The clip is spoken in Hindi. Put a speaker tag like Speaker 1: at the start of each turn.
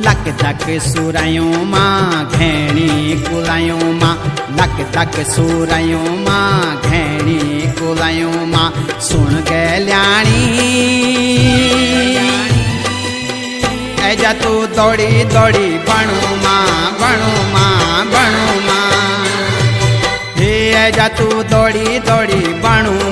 Speaker 1: लक तक सुरायों माँ घेणी कुलायों माँ, लक तक सुरायों माँ घेणी कुलायों माँ। सुन गल्याणी ऐजा तू दौड़ी दौड़ी बनू माँ, बनू माँ, बनू माँ। हे ऐजा तू दौड़ी दौड़ी बनू